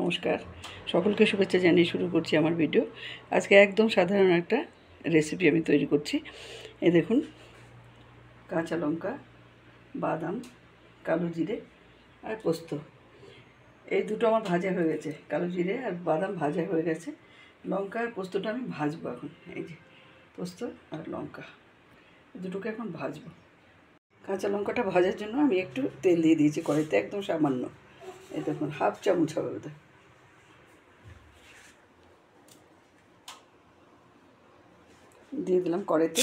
নমস্কার, সকলকে শুভেচ্ছা জানিয়ে শুরু করছি আমার ভিডিও। আজকে একদম সাধারণ একটা রেসিপি আমি তৈরি করছি। এই দেখুন, কাঁচা লঙ্কা, বাদাম, কালো জিরে আর পোস্ত, এই দুটো আমার ভাজা হয়ে গেছে। কালো জিরে আর বাদাম ভাজা হয়ে গেছে। লঙ্কা আর পোস্তটা আমি ভাজবো এখন। এই যে পোস্ত আর লঙ্কা দুটোকে এখন ভাজবো। কাঁচা লঙ্কাটা ভাজার জন্য আমি একটু তেল দিয়ে দিয়েছি কড়াইতে, একদম সামান্য। এই দেখুন, হাফ চামচ হবে ওটা। দিয়ে দিলাম কড়াইতে।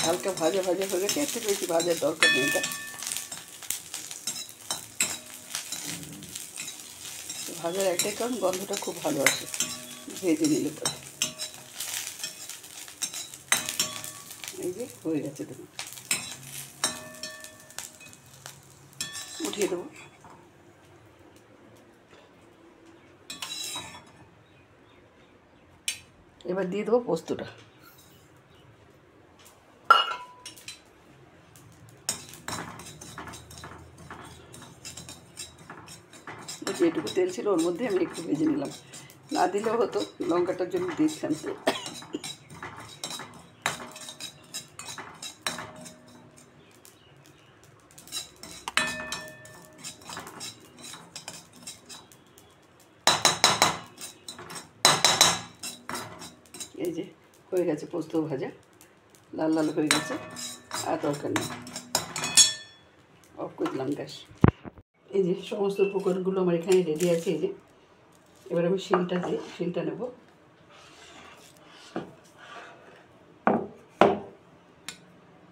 হালকা ভাজা ভাজা হয়ে গেছে, একটু বেশি ভাজার দরকার নেই। এটা ভাজার একটাই কারণ, গন্ধটা খুব ভালো আসে ভেজে নিলে পরে। এই যে হয়ে গেছে, দেখুন উঠিয়ে দেবো। এবার দিয়ে দেবো পোস্তটা। যেটুকু তেল ছিল ওর মধ্যে আমি একটু ভেজে নিলাম, না দিলেও হতো, লঙ্কাটার জন্য দিয়েছিলাম। এই যে হয়ে গেছে পোস্ত ভাজা, লাল লাল হয়ে গেছে, আর দরকার নেই, অফ করে দিলাম গ্যাস। এই যে সমস্ত উপকরণগুলো আমার এখানে রেডি আছে। এই যে এবার আমি শিলটা নেব।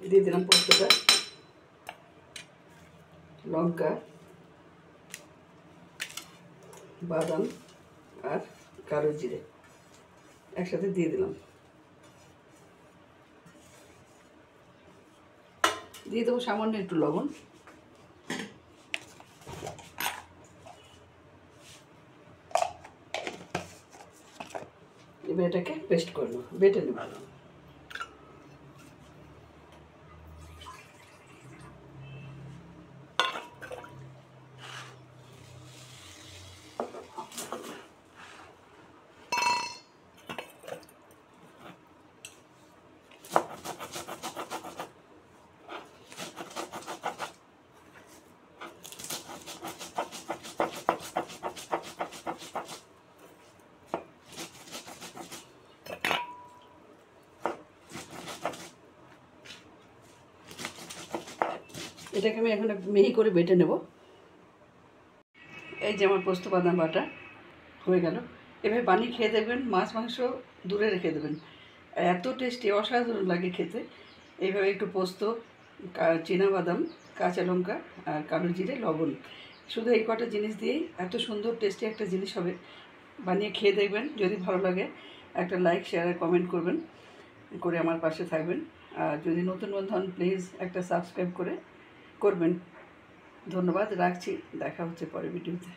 দিয়ে দিলাম পোস্তটা, লঙ্কা, বাদাম আর কালো জিরে একসাথে দিয়ে দিলাম। দিয়ে দেবো সামান্য একটু লবণ। এবার এটাকে পেস্ট করে নেব, বেটে নেব। এটাকে আমি এখন মিহি করে বেটে নেব। এই যে আমার পোস্ত বাদাম বাটা হয়ে গেল। এভাবে বানিয়ে খেয়ে দেখবেন, মাছ মাংস দূরে রেখে দেবেন, এত টেস্টি, অসাধারণ লাগে খেতে। এইভাবে একটু পোস্ত, বাদাম, কাঁচা লঙ্কা আর কালো জিরে, লবণ, শুধু এই কটা জিনিস দিয়েই এত সুন্দর টেস্টি একটা জিনিস হবে। বানিয়ে খেয়ে দেখবেন, যদি ভালো লাগে একটা লাইক, শেয়ার আর কমেন্ট করে আমার পাশে থাকবেন। আর যদি নতুন বন্ধু হন, প্লিজ একটা সাবস্ক্রাইব করবেন। ধন্যবাদ, রাখছি। দেখা হচ্ছে পরের ভিডিওতে।